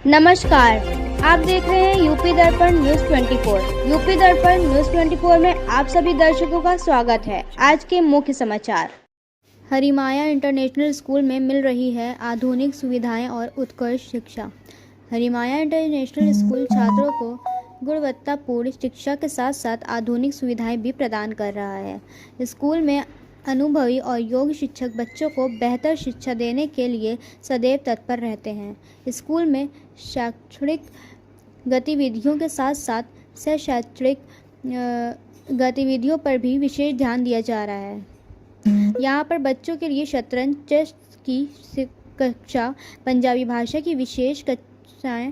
नमस्कार, आप देख रहे हैं यूपी दर्पण न्यूज़ 24। यूपी दर्पण न्यूज़ 24 में आप सभी दर्शकों का स्वागत है। आज के मुख्य समाचार। हरिमाया इंटरनेशनल स्कूल में मिल रही है आधुनिक सुविधाएं और उत्कृष्ट शिक्षा। हरिमाया इंटरनेशनल स्कूल छात्रों को गुणवत्तापूर्ण शिक्षा के साथ साथ आधुनिक सुविधाएं भी प्रदान कर रहा है। स्कूल में अनुभवी और योग्य शिक्षक बच्चों को बेहतर शिक्षा देने के लिए सदैव तत्पर रहते हैं। स्कूल में शैक्षणिक गतिविधियों के साथ साथ शैक्षणिक गतिविधियों पर भी विशेष ध्यान दिया जा रहा है। यहाँ पर बच्चों के लिए शतरंज, चेस की कक्षा, पंजाबी भाषा की विशेष कक्षाएं,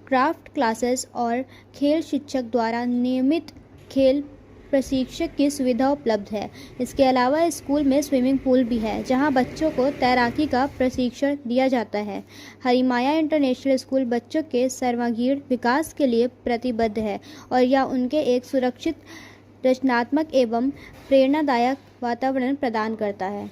क्राफ्ट क्लासेस और खेल शिक्षक द्वारा नियमित खेल प्रशिक्षक की सुविधा उपलब्ध है। इसके अलावा स्कूल में स्विमिंग पूल भी है, जहां बच्चों को तैराकी का प्रशिक्षण दिया जाता है। हरिमाया इंटरनेशनल स्कूल बच्चों के सर्वांगीण विकास के लिए प्रतिबद्ध है और यह उनके एक सुरक्षित, रचनात्मक एवं प्रेरणादायक वातावरण प्रदान करता है।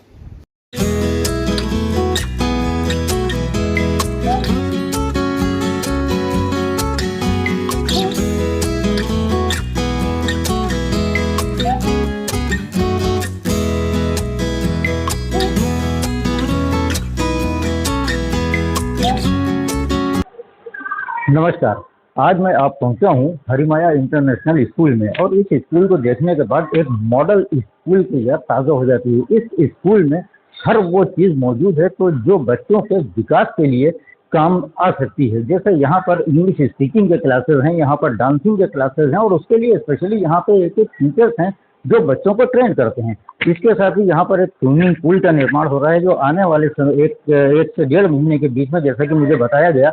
नमस्कार। आज मैं आप पहुंचा हूं हरिमाया इंटरनेशनल स्कूल में और इस स्कूल को देखने के बाद एक मॉडल स्कूल की याद ताज़ा हो जाती है। इस स्कूल में हर वो चीज़ मौजूद है तो जो बच्चों के विकास के लिए काम आ सकती है। जैसे यहाँ पर इंग्लिश स्पीकिंग के क्लासेस हैं, यहाँ पर डांसिंग के क्लासेस हैं और उसके लिए स्पेशली यहाँ पे एक टीचर्स हैं जो बच्चों को ट्रेन करते हैं। इसके साथ ही यहाँ पर एक स्विमिंग पूल का निर्माण हो रहा है जो आने वाले समय एक से 1.5 महीने के बीच में, जैसा कि मुझे बताया गया,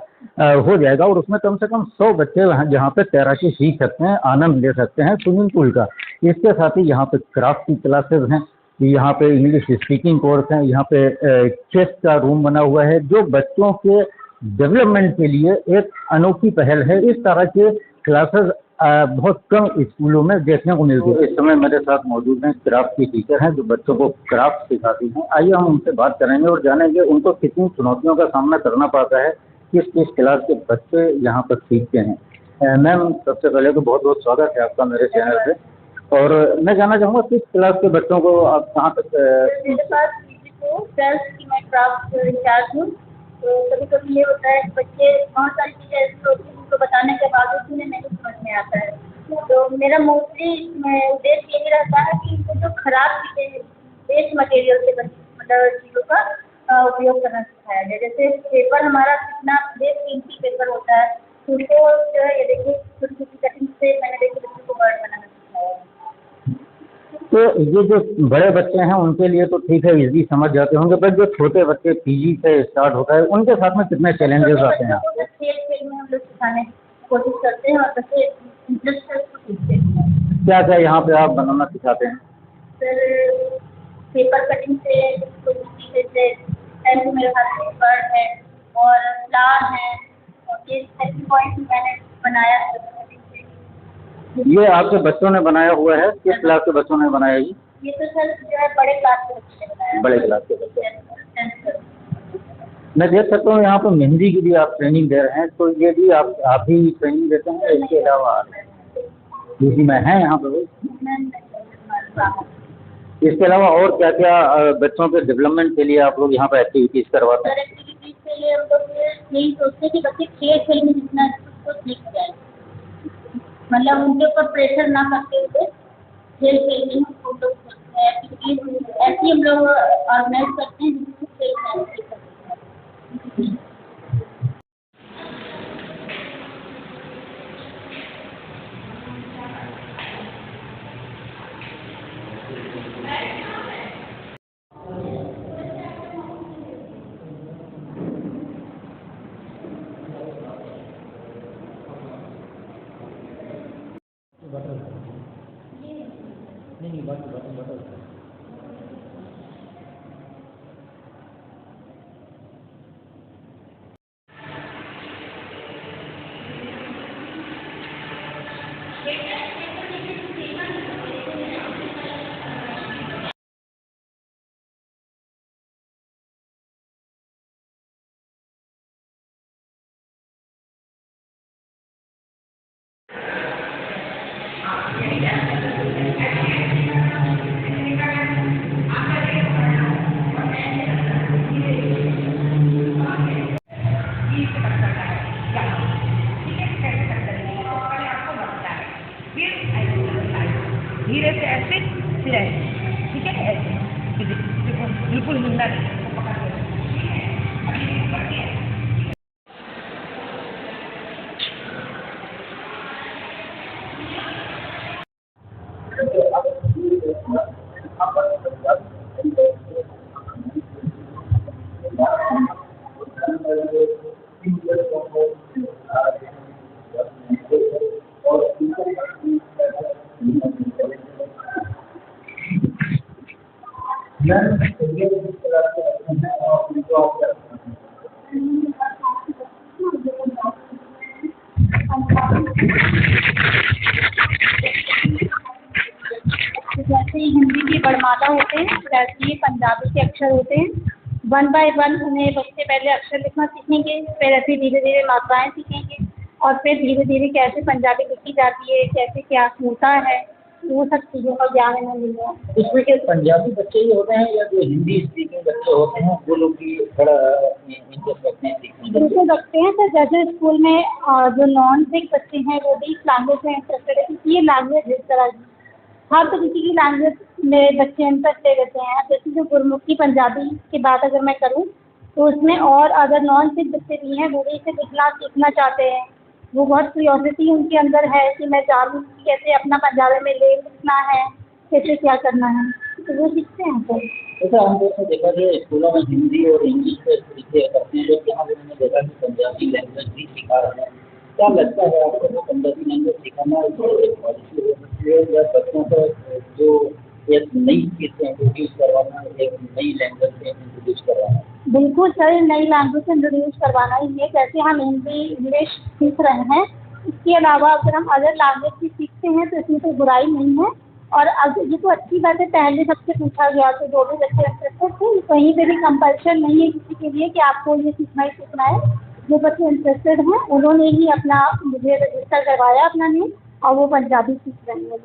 हो जाएगा और उसमें कम से कम 100 बच्चे जहाँ पे तैराकी सीख सकते हैं, आनंद ले सकते हैं स्विमिंग पूल का। इसके साथ ही यहाँ पे क्राफ्ट की क्लासेस हैं, यहाँ पे इंग्लिश स्पीकिंग कोर्स हैं, यहाँ पे चेस का रूम बना हुआ है जो बच्चों के डेवलपमेंट के लिए एक अनोखी पहल है। इस तरह के क्लासेस बहुत कम स्कूलों में देखने को मिलती है। इस समय मेरे साथ मौजूद हैं क्राफ्ट की टीचर हैं जो बच्चों को क्राफ्ट सिखाती हैं। आइए हम उनसे बात करेंगे और जानेंगे उनको कितनी चुनौतियों का सामना करना पड़ता है, किस किस क्लास के बच्चे यहाँ पर सीखते हैं। मैम, सबसे पहले तो बहुत बहुत स्वागत है आपका मेरे चैनल पे। और मैं जानना चाहूँगा किस क्लास के बच्चों को आप कहाँ तक मेरे पास ट्वेल्थ की मैं क्राफ्ट इंचार्ज हूँ। तो कभी कभी ये होता है कि बच्चे बहुत सारी चीज़ें ऐसी होती हैं जिनको बताने के बावजूद उन्हें नहीं समझ में आता है। तो मेरा मोस्टली उद्देश्य यही रहता है कि इनको जो खराब चीज़ें, वेस्ट मटेरियल से बनी मतलब चीज़ों का उपयोग करना सिखाया जाए। जैसे पेपर हमारा कितना बेसकीमती पेपर होता है, तो उसको जो है ये देखिए छोटी छोटी कटिंग से मैंने देखिए बच्चों को बर्ड बनाना सिखाया है। तो ये जो बड़े बच्चे हैं उनके लिए तो ठीक है, इजी समझ जाते होंगे, पर जो छोटे बच्चे पीजी से स्टार्ट होता है उनके साथ में कितने चैलेंजेस आते हैं? खेल खेल में हम लोग सिखाने की कोशिश करते हैं और बच्चे इंटरेस्ट है उसको सीखते हैं। क्या क्या यहाँ पे आप बनाना सिखाते हैं? फिर पेपर कटिंग से कोई चीज़, जैसे पेन मेरे हाथ में बर्ड है और फ्लावर है और ये सेल्फी पॉइंट मैंने बनाया है कटिंग से। ये आपके बच्चों ने बनाया हुआ है? किस क्लास के बच्चों ने बनाया ये तो सर जो है बड़े क्लास के बच्चे ने बनाया है। बड़े क्लास के बच्चे। 10th। मैं देख सकता हूँ यहाँ पर मेहंदी की भी आप ट्रेनिंग दे रहे हैं, तो ये भी आप ही ट्रेनिंग देते हैं? इसके अलावा दूसरी में है यहाँ पर? इसके अलावा और क्या क्या बच्चों के डेवलपमेंट के लिए आप लोग यहाँ पर एक्टिविटीज़ करवाते हैं? एक्टिविटीज़ के लिए हम लोग यही सोचते हैं कि बच्चे खेल खेल में जितना उसको सीख जाए, मतलब उनके ऊपर प्रेशर ना करते हुए खेल खेल में हम लोग एक्टिविटीज़ ऐसी हम लोग ऑर्गेनाइज करते हैं जिसमें खेल खेल सीख सकते हैं। नहीं, बटन रहेगी, ठीक है। ऐसे देखो बिल्कुल हिलना नहीं, इसको पकड़ के जैसे हिंदी की वर्णमाला होते हैं, वैसे ही पंजाबी के अक्षर होते हैं। 1 बाय 1 उन्हें बच्चे पहले अक्षर लिखना सीखेंगे, फिर ऐसे धीरे धीरे मात्राएं सीखेंगे और फिर धीरे धीरे कैसे पंजाबी लिखी जाती है, कैसे क्या होता है, वो सब चीज़ों का ज्ञान इन्हें मिल रहा है। इसमें क्या पंजाबी बच्चे ही होते हैं या जो हिंदी स्पीकिंग बच्चे होते हैं वो लोग भी थोड़ा इंटरेस्ट रखते हैं सीखने में? बिल्कुल रखते हैं सर। जैसे स्कूल में जो नॉन सिख बच्चे हैं वो भी इस लैंग्वेज में इंटरेस्टेड है, क्योंकि ये लैंग्वेज इस तरह की हर तरीके की लैंग्वेज में बच्चे इंटरेस्टेड रहते हैं। जैसे जो गुरमुखी पंजाबी की बात अगर मैं करूँ तो उसमें और अगर नॉन सिख बच्चे भी हैं वो भी इसे लिखना सीखना चाहते हैं। वो बहुत क्यूरियोसिटी उनके अंदर है कि मैं जानूँ कि कैसे अपना पंजाबी में ले लिखना है, कैसे क्या करना है, तो वो सीखते हैं सर। जैसे हम लोग ने देखा कि स्कूलों में हिंदी और इंग्लिश पे तरीके करते हैं, जबकि हम लोगों ने देखा कि पंजाबी लैंग्वेज भी सिखा रहे हैं। क्या लगता है आपको कि पंजाबी लैंग्वेज सिखाना एक पॉलिसी हो सकती है या बच्चों को जो एक नई चीज़ इंट्रोड्यूस करवाना, एक नई लैंग्वेज इंट्रोड्यूस करवाना? बिल्कुल सर, नई लैंग्वेज इंट्रोड्यूस करवाना ही है। जैसे हम हिंदी इंग्लिश सीख रहे हैं, इसके अलावा अगर हम अदर लैंग्वेज भी सीखते हैं तो इसमें कोई बुराई नहीं है। और अगर ये तो अच्छी बात है, पहले सबसे पूछा गया तो जो भी बच्चे इंटरेस्टेड थे, कहीं पे भी कंपल्शन नहीं है किसी के लिए कि आपको ये सीखना ही सीखना है। जो बच्चे इंटरेस्टेड हैं उन्होंने ही अपना मुझे रजिस्टर करवाया अपना नेम, और वो पंजाबी सीख रहे हैं।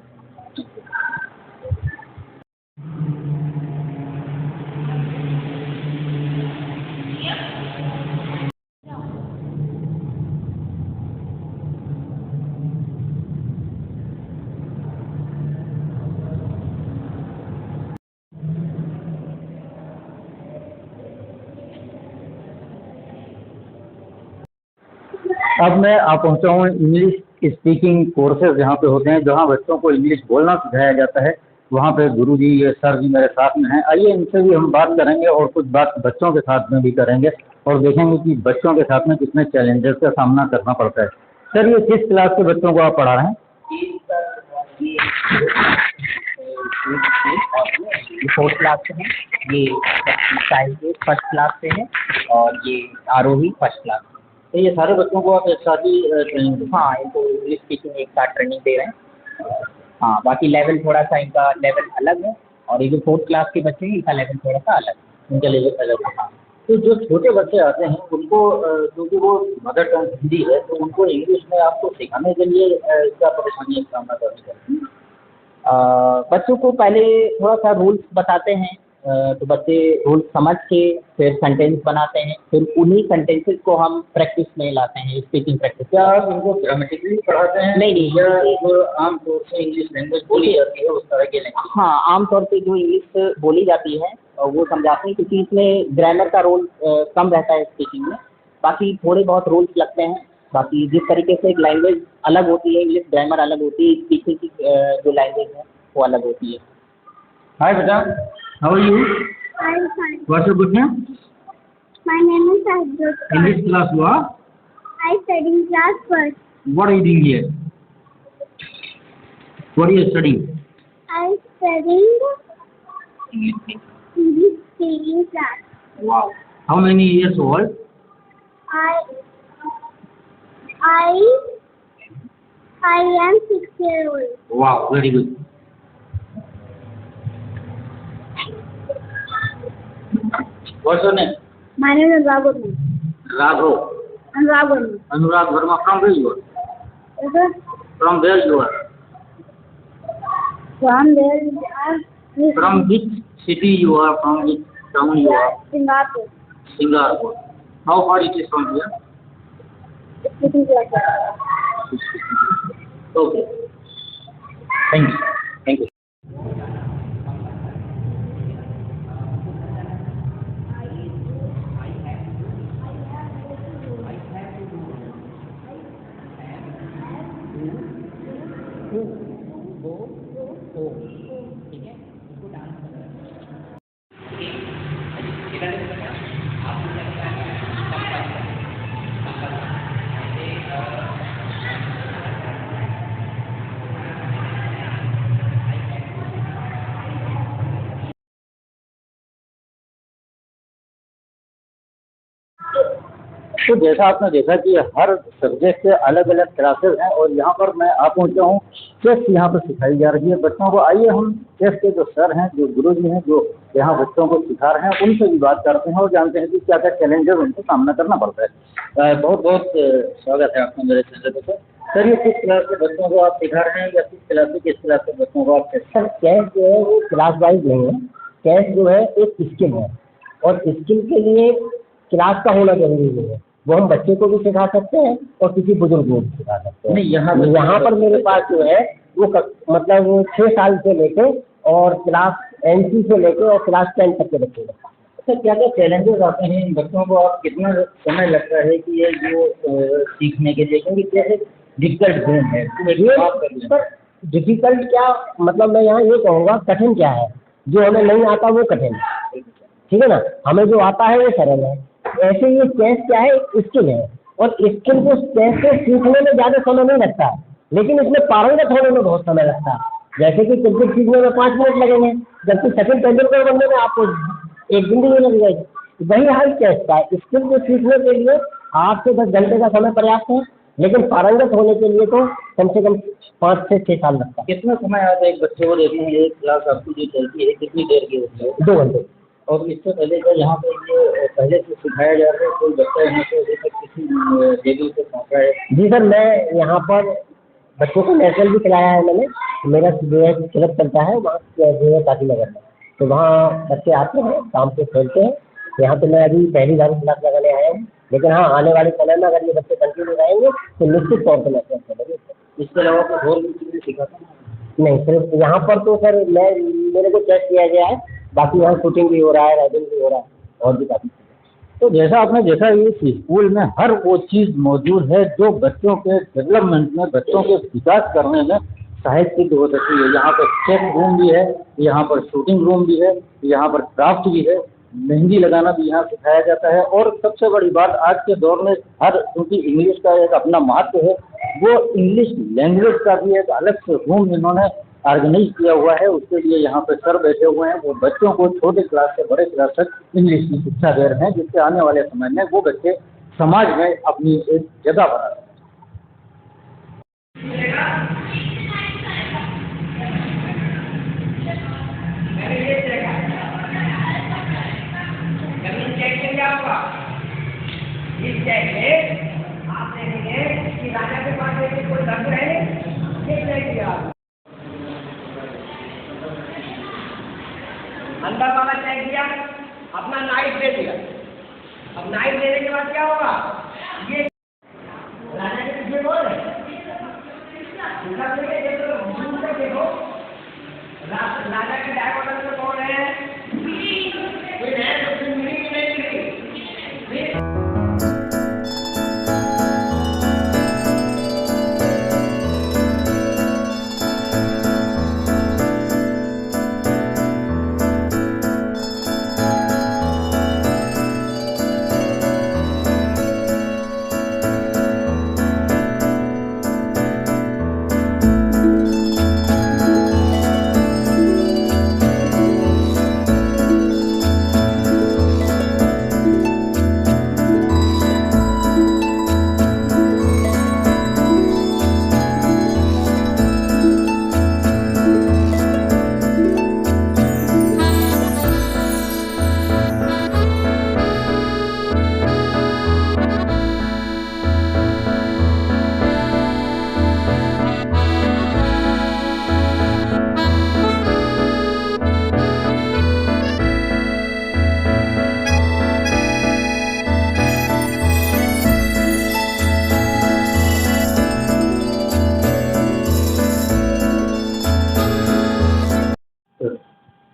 अब मैं आप पहुंचा हूँ इंग्लिश स्पीकिंग कोर्सेज जहाँ पे होते हैं, जहाँ बच्चों को इंग्लिश बोलना सिखाया जाता है। वहाँ पे गुरुजी ये सर जी मेरे साथ में हैं। आइए इनसे भी हम बात करेंगे और कुछ बात बच्चों के साथ में भी करेंगे और देखेंगे कि बच्चों के साथ में कितने चैलेंजेस का सामना करना पड़ता है। सर ये किस क्लास के बच्चों को आप पढ़ा रहे हैं? ये 4th क्लास से हैं, ये चाइल्ड के 1st क्लास से हैं और ये आरोही 1st क्लास। तो ये सारे बच्चों को आप एक साथ ही ट्रेनिंग? हाँ, इनको इंग्लिश स्पीकिंग एक साथ ट्रेनिंग दे रहे हैं। हाँ, बाकी लेवल थोड़ा सा इनका लेवल अलग है और ये जो 4th क्लास के बच्चे हैं इनका लेवल थोड़ा सा अलग है, उनके लेवल अलग है। हाँ, तो जो छोटे बच्चे आते हैं उनको क्योंकि वो मदर टंग हिंदी है, तो उनको इंग्लिश में आपको सिखाने के लिए क्या परेशानी का सामना करनी पड़ती है? बच्चों को पहले थोड़ा सा रूल्स बताते हैं, तो बच्चे रूल्स समझ के फिर सेंटेंस बनाते हैं, फिर उन्हीं सेंटेंसेस को हम प्रैक्टिस में लाते हैं, स्पीकिंग प्रैक्टिस। क्या आप उनको ग्रामेटिकली पढ़ाते हैं? नहीं, या जो आमतौर से इंग्लिश लैंग्वेज बोली जाती है उस तरह की लैंग्वेज? हाँ, आमतौर पे जो इंग्लिश बोली जाती है वो समझाते हैं, क्योंकि इसमें ग्रामर का रोल कम रहता है स्पीकिंग में। बाकी थोड़े बहुत रूल्स लगते हैं। बाकी जिस तरीके से एक लैंग्वेज अलग होती है, इंग्लिश ग्रामर अलग होती है, स्पीकिंग की जो लैंग्वेज है वो अलग होती है। हाय बेटा, how are you? I'm fine. What's your good name? My name is Sajjot. In which class you are? I study in class first. What are you doing here? What are you studying? I studying English speaking class. Wow. How many years old? I am 6 years old. Wow, very good. What's your name? My name is Anurag Verma. Raghav. Anurag Verma. Anurag Verma. From where you are? Yes, sir. From where you are? From there we are. From which city you are? From which town you are? Singapore. Singapore. How far it is from here? It is like that. Okay. Thank you. Thank you. ओ ओ, ठीक है, इसको dance करना है। इधर देखो बेटा, आपको क्या करना है, संकल्प तो जैसा आपने देखा कि हर सब्जेक्ट से अलग अलग क्लासेस हैं और यहाँ पर मैं आप पहुँचा हूँ चेस यहाँ पर सिखाई जा रही है बच्चों को। आइए हम चेस के जो सर हैं, जो गुरुजी हैं, जो यहाँ बच्चों को सिखा रहे हैं, उनसे भी बात करते हैं और जानते हैं कि क्या क्या चैलेंजेस उनको सामना करना पड़ता है। बहुत बहुत स्वागत है आपका मेरे चैनल पर। सर, ये किस क्लास के बच्चों को आप सिखा रहे हैं या किस क्लास के बच्चों को आप? सर, चेस जो है वो क्लास वाइज नहीं है। चेस जो है एक स्किल है और स्किल के लिए क्लास का होना जरूरी नहीं है। वो हम बच्चे को भी सिखा सकते हैं और किसी बुजुर्ग को भी सिखा सकते हैं। नहीं, यहाँ पर मेरे पास जो है वो मतलब 6 साल से लेके और क्लास NC से लेके और क्लास 10 तक के बच्चे हैं। सर, क्या क्या चैलेंजेस आते हैं इन बच्चों को? आप कितना समय लगता है कि ये जो सीखने के लिए, क्योंकि कैसे डिफिकल्ट गेम है? सर, डिफिकल्ट क्या मतलब, मैं यहाँ ये कहूँगा कठिन क्या है। जो हमें नहीं आता वो कठिन है, ठीक है ना। हमें जो आता है वो सरल है। ऐसे ये चेस क्या है, स्किल है और स्किल को चेस से सीखने में ज़्यादा समय नहीं लगता है, लेकिन इसमें पारंगत होने में बहुत समय लगता है। जैसे कि क्रिकेट सीखने में 5 मिनट लगेंगे, जबकि सचिन तेंदुलकर बनने में आपको 1 जिंदगी लग जाएगी। वही हाल चेस का है। स्किल को सीखने के लिए 8 से 10 घंटे का समय पर्याप्त है, लेकिन पारंगत होने के लिए तो कम से कम 5 से 6 साल लगता है। कितना समय आप एक बच्चे को देखते हैं? एक क्लास आपकी जो चलती है कितनी देर की होती है? 2 घंटे। और इससे पहले का यहाँ पे ये पहले से सिखाया जा रहा है, कोई बच्चा यहाँ से अभी तक किसी लेवल पे पहुँचा है? जी सर, मैं यहाँ पर बच्चों को नेशनल भी खिलाया है मैंने। मेरा जो है क्लब चलता है वहाँ जो है काशी नगर में, तो वहाँ बच्चे आते हैं, शाम को खेलते हैं। यहाँ तो मैं अभी पहली बार क्लास लगाने आया हूँ, लेकिन हाँ, आने वाले समय में अगर ये बच्चे कंटिन्यू रहेंगे तो निश्चित तौर पर मैं क्लास करेंगे। इसके अलावा कोई और भी चीज़ें सिखाता हूँ? नहीं, सिर्फ यहाँ पर तो सर मेरे को टेस्ट किया गया है, बाकी यहाँ शूटिंग भी हो रहा है, राइडिंग भी हो रहा है और भी काफ़ी। तो जैसा आपने देखा, ये स्कूल में हर वो चीज़ मौजूद है जो बच्चों के डेवलपमेंट में, बच्चों के विकास करने में सहायक सिद्ध हो सकती है। यहाँ पर चेस रूम भी है, यहाँ पर शूटिंग रूम भी है, यहाँ पर क्राफ्ट भी है, मेहंदी लगाना भी यहाँ सिखाया जाता है। और सबसे बड़ी बात, आज के दौर में क्योंकि इंग्लिश का एक अपना महत्व है, वो इंग्लिश लैंग्वेज का भी एक अलग से रूम इन्होंने ऑर्गेनाइज किया हुआ है। उसके लिए यहाँ पे सर बैठे हुए हैं, वो बच्चों को छोटे क्लास से बड़े क्लास तक इंग्लिश की शिक्षा दे रहे हैं, जिससे आने वाले समय में वो बच्चे समाज में अपनी एक जगह बना रहे हैं। इस चेक में आप देखेंगे कि राजा के पास कोई धन है, अंदर वाला चेक दिया, अपना नाइट दे दिया। अब नाइट देने के बाद क्या होगा, ये राजा के पीछे कौन है? देखो राजा के डायगोनल में कौन है? कोई है तो फिर मिली कि नहीं मिली?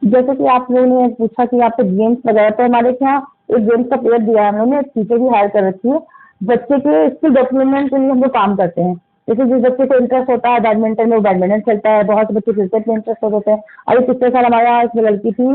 जैसे कि आप लोगों ने पूछा कि आपको गेम्स वगैरह, तो हमारे यहाँ एक गेम्स का प्लेयर दिया है, हम लोगों ने टीचर भी हायर कर रखी है। बच्चे के स्किल डेवलपमेंट के लिए हम लोग काम करते हैं। जैसे जिस बच्चे को इंटरेस्ट होता है बैडमिंटन में वो बैडमिंटन खेलता है, बहुत से बच्चे क्रिकेट में इंटरेस्ट होते हैं। अभी पिछले साल हमारे यहाँ एक लड़की थी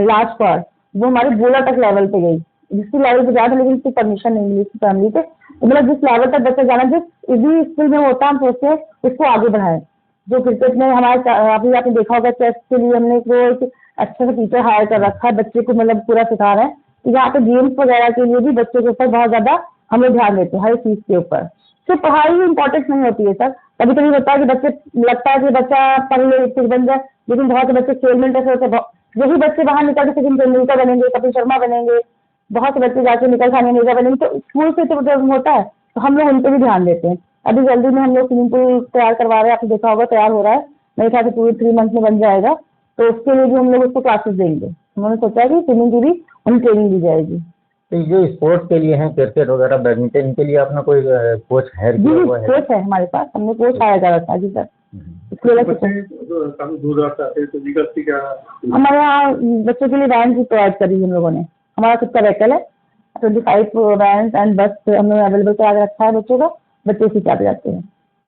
लास्ट पर, वो हमारी बोला तक लेवल पे गई, जिसकी लेवल पे जाता लेकिन उसकी परमिशन नहीं मिली उसकी फैमिली से। तो मतलब जिस लेवल तक बच्चा जाना, जिस इसी स्कूल में होता है, हम सोचते हैं उसको आगे बढ़ाएं। जो क्रिकेट में हमारे अभी आपने देखा होगा चेस के लिए हमने एक अच्छा सा टीचर हायर कर रखा है, बच्चे को मतलब पूरा सिखा रहे हैं। तो यहाँ पे गेम्स वगैरह के लिए भी बच्चों के ऊपर बहुत ज्यादा हम लोग ध्यान देते हैं, हर चीज के ऊपर। सिर्फ पढ़ाई इंपॉर्टेंट नहीं होती है सर, कभी कभी होता है कि बच्चे लगता है कि बच्चा पढ़ ले कुछ बन जाए, लेकिन बहुत से बच्चे खेल में इंटरेस्ट होते हैं। यही बच्चे बाहर निकल के सचिन तेंदुलकर बनेंगे, कपिल शर्मा बनेंगे, बहुत से बच्चे जाके निकल खाने मिर्जा बनेंगे। तो स्कूल से तो होता है, तो हम लोग उन पर भी ध्यान देते हैं। अभी जल्दी में हम लोग स्विमिंग पूल तैयार करवा रहे हैं, आपने देखा होगा तैयार हो रहा है, मेरे ख्याल से 2-3 मंथ में बन जाएगा। तो उसके लिए भी हम लोग उसको क्लासेस देंगे। उन्होंने सोचा है कि स्विमिंग की भी उन्हें ट्रेनिंग दी जाएगी। तो जो स्पोर्ट्स के लिए हैं, क्रिकेट वगैरह, बैडमिंटन, इनके लिए आपने कोई कोच हायर जी किया हुआ है? कोच है हमारे पास, हमने कोच हायर कर रखा है जी सर। इसके लिए काफी दूर रास्ते आते हैं, तो विकल्प की क्या? हमारे यहाँ बच्चों के लिए वैन भी प्रोवाइड करी है हम लोगों ने, हमारा खुद का व्हीकल है, 25 वैन एंड बस हम लोग अवेलेबल करा के रखा है बच्चों का, बच्चे उसी पे आते जाते हैं।